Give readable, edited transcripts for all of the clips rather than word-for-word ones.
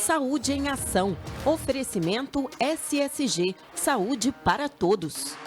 Saúde em Ação. Oferecimento SSG. Saúde para todos.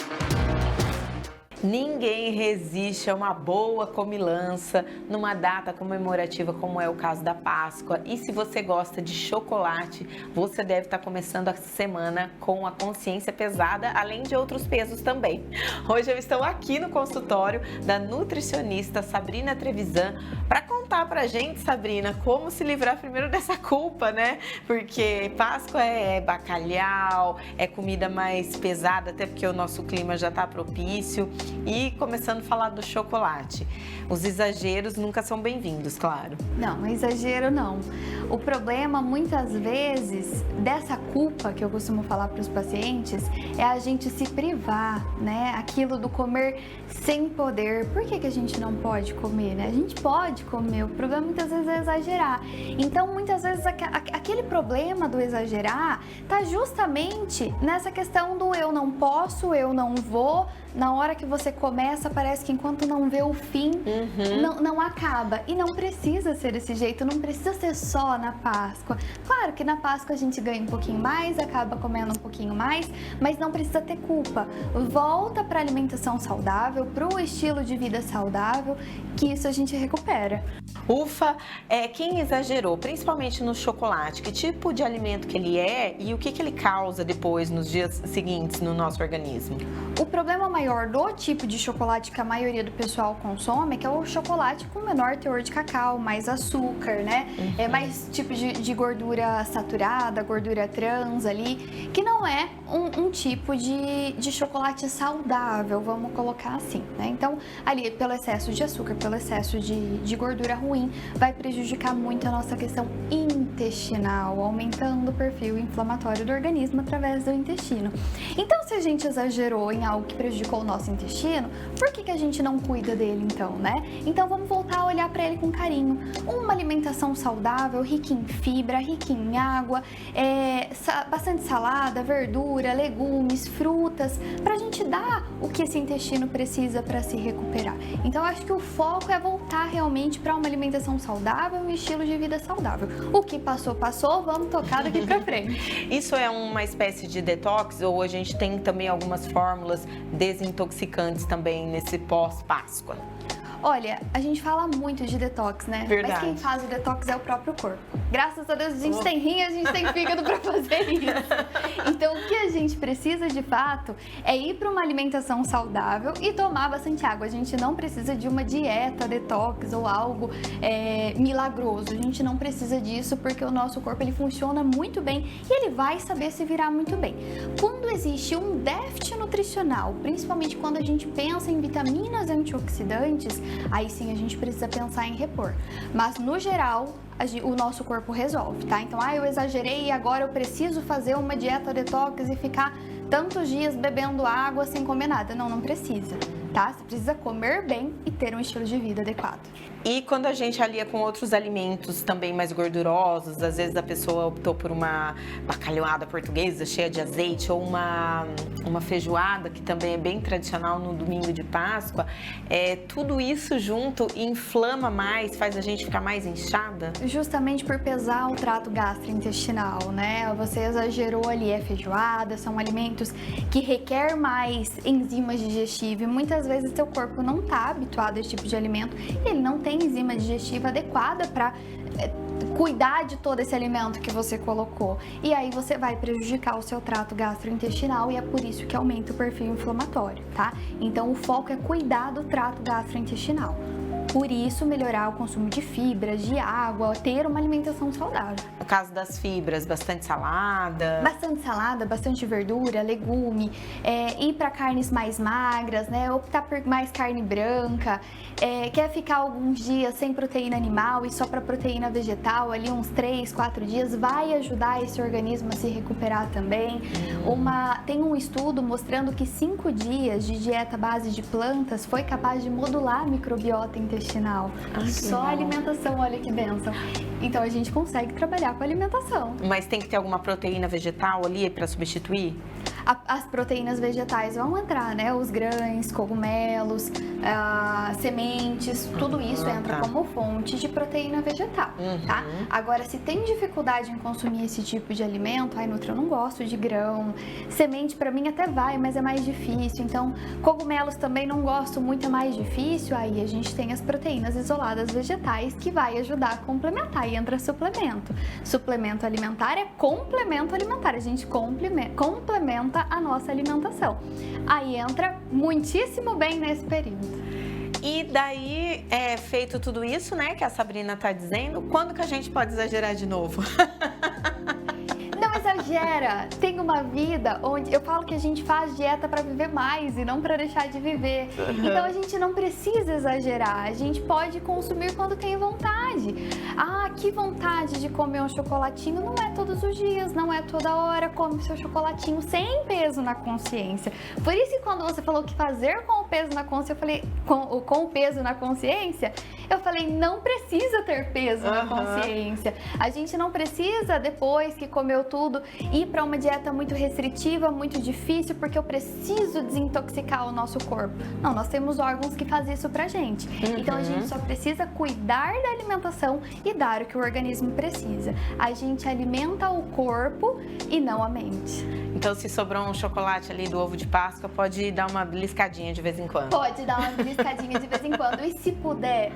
Ninguém resiste a uma boa comilança numa data comemorativa como é o caso da Páscoa. E se você gosta de chocolate, você deve estar começando a semana com a consciência pesada, além de outros pesos também. Hoje eu estou aqui no consultório da nutricionista Sabrina Trevisan para contar pra gente, Sabrina, como se livrar primeiro dessa culpa, né? Porque Páscoa é bacalhau, é comida mais pesada, até porque o nosso clima já está propício. E começando a falar do chocolate. Os exageros nunca são bem-vindos, claro. Não, exagero não. O problema, muitas vezes, dessa culpa que eu costumo falar para os pacientes, é a gente se privar, né? Aquilo do comer sem poder. Por que a gente não pode comer, né? A gente pode comer, o problema muitas vezes é exagerar. Então, muitas vezes, aquele problema do exagerar tá justamente nessa questão do eu não posso, eu não vou. Na hora que você começa, parece que enquanto não vê o fim, não acaba. E não precisa ser desse jeito, não precisa ser só na Páscoa. Claro que na Páscoa a gente ganha um pouquinho mais, acaba comendo um pouquinho mais, mas não precisa ter culpa. Volta para a alimentação saudável, para o estilo de vida saudável, que isso a gente recupera. Ufa, quem exagerou, principalmente no chocolate, que tipo de alimento que ele é e o que ele causa depois, nos dias seguintes, no nosso organismo? O problema maior do tipo de chocolate que a maioria do pessoal consome é que é o chocolate com menor teor de cacau, mais açúcar, né? É mais tipo de gordura saturada, gordura trans ali, que não é um tipo de chocolate saudável, vamos colocar assim, né? Então, ali, pelo excesso de açúcar, pelo excesso de gordura ruim, vai prejudicar muito a nossa questão intestinal, aumentando o perfil inflamatório do organismo através do intestino. Então, se a gente exagerou em algo que prejudicou o nosso intestino, por que a gente não cuida dele então, né? Então, vamos voltar a olhar para ele com carinho. Uma alimentação saudável, rica em fibra, rica em água, bastante salada, verdura, legumes, frutas, para a gente dar o que esse intestino precisa para se recuperar. Então, acho que o foco é voltar realmente para uma alimentação saudável e um estilo de vida saudável. O que passou, passou, vamos tocar daqui para frente. Isso é uma espécie de detox ou a gente tem também algumas fórmulas desintoxicantes também nesse pós-Páscoa? Olha, a gente fala muito de detox, né? Verdade. Mas quem faz o detox é o próprio corpo. Graças a Deus a gente tem rim, a gente tem fígado para fazer isso. Então, o que a gente precisa de fato é ir para uma alimentação saudável e tomar bastante água. A gente não precisa de uma dieta detox ou algo milagroso. A gente não precisa disso porque o nosso corpo ele funciona muito bem e ele vai saber se virar muito bem. Quando existe um déficit nutricional, principalmente quando a gente pensa em vitaminas antioxidantes, aí sim a gente precisa pensar em repor. Mas no geral, o nosso corpo resolve, tá? Então, eu exagerei e agora eu preciso fazer uma dieta detox e ficar tantos dias bebendo água sem comer nada. Não precisa, tá? Você precisa comer bem e ter um estilo de vida adequado. E quando a gente alia com outros alimentos também mais gordurosos, às vezes a pessoa optou por uma bacalhoada portuguesa cheia de azeite ou uma feijoada, que também é bem tradicional no domingo de Páscoa, tudo isso junto inflama mais, faz a gente ficar mais inchada? Justamente por pesar o trato gastrointestinal, né? Você exagerou ali, feijoada, são alimentos que requer mais enzimas digestivas e muitas vezes seu corpo não está habituado a esse tipo de alimento e ele não tem enzima digestiva adequada para cuidar de todo esse alimento que você colocou. E aí você vai prejudicar o seu trato gastrointestinal e é por isso que aumenta o perfil inflamatório, tá? Então o foco é cuidar do trato gastrointestinal. Por isso, melhorar o consumo de fibras, de água, ter uma alimentação saudável. No caso das fibras, bastante salada? Bastante salada, bastante verdura, legume, ir para carnes mais magras, né? Optar por mais carne branca, quer ficar alguns dias sem proteína animal e só para proteína vegetal, ali uns 3, 4 dias, vai ajudar esse organismo a se recuperar também. Tem um estudo mostrando que 5 dias de dieta à base de plantas foi capaz de modular a microbiota intestinal. Só a alimentação, olha que bênção. Então a gente consegue trabalhar com a alimentação. Mas tem que ter alguma proteína vegetal ali para substituir? As proteínas vegetais vão entrar, né? Os grãos, cogumelos, sementes, tudo isso entra como fonte de proteína vegetal, tá? Agora, se tem dificuldade em consumir esse tipo de alimento, ai, Nutri, eu não gosto de grão, semente pra mim até vai, mas é mais difícil, então cogumelos também não gosto muito, é mais difícil, aí a gente tem as proteínas isoladas vegetais que vai ajudar a complementar, e entra suplemento. Suplemento alimentar é complemento alimentar, a gente complementa a nossa alimentação. Aí entra muitíssimo bem nesse período. E daí, feito tudo isso, né, que a Sabrina tá dizendo, quando que a gente pode exagerar de novo? Não exagera, tem uma vida onde eu falo que a gente faz dieta para viver mais e não para deixar de viver. Então a gente não precisa exagerar, a gente pode consumir quando tem vontade. Ah, que vontade de comer um chocolatinho, não é todos os dias, não é toda hora, come seu chocolatinho sem peso na consciência. Por isso que quando você falou que fazer com o peso na consciência, eu falei, com o peso na consciência, eu falei, não precisa ter peso na consciência. A gente não precisa, depois que comeu tudo, ir para uma dieta muito restritiva, muito difícil, porque eu preciso desintoxicar o nosso corpo. Não, nós temos órgãos que fazem isso pra gente. Então a gente só precisa cuidar da alimentação e dar o que o organismo precisa. A gente alimenta o corpo e não a mente. Então, se sobrou um chocolate ali do ovo de Páscoa, pode dar uma beliscadinha de vez em quando. Pode dar uma beliscadinha de vez em quando. E se puder,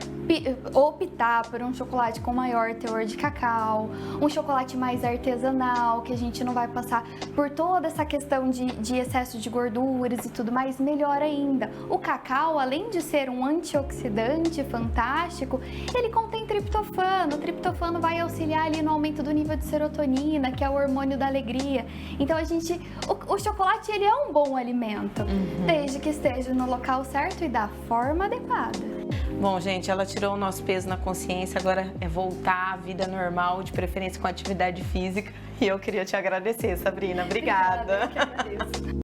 optar por um chocolate com maior teor de cacau, um chocolate mais artesanal, que a gente não vai passar por toda essa questão de excesso de gorduras e tudo mais, melhor ainda. O cacau, além de ser um antioxidante fantástico, ele contém triptofano. O triptofano vai auxiliar ali no aumento do nível de serotonina, que é o hormônio da alegria. Então o chocolate, ele é um bom alimento, desde que esteja no local certo e da forma adequada. Bom, gente, ela tirou o nosso peso na consciência, agora é voltar à vida normal, de preferência com atividade física. E eu queria te agradecer, Sabrina. Obrigada. Eu que agradeço.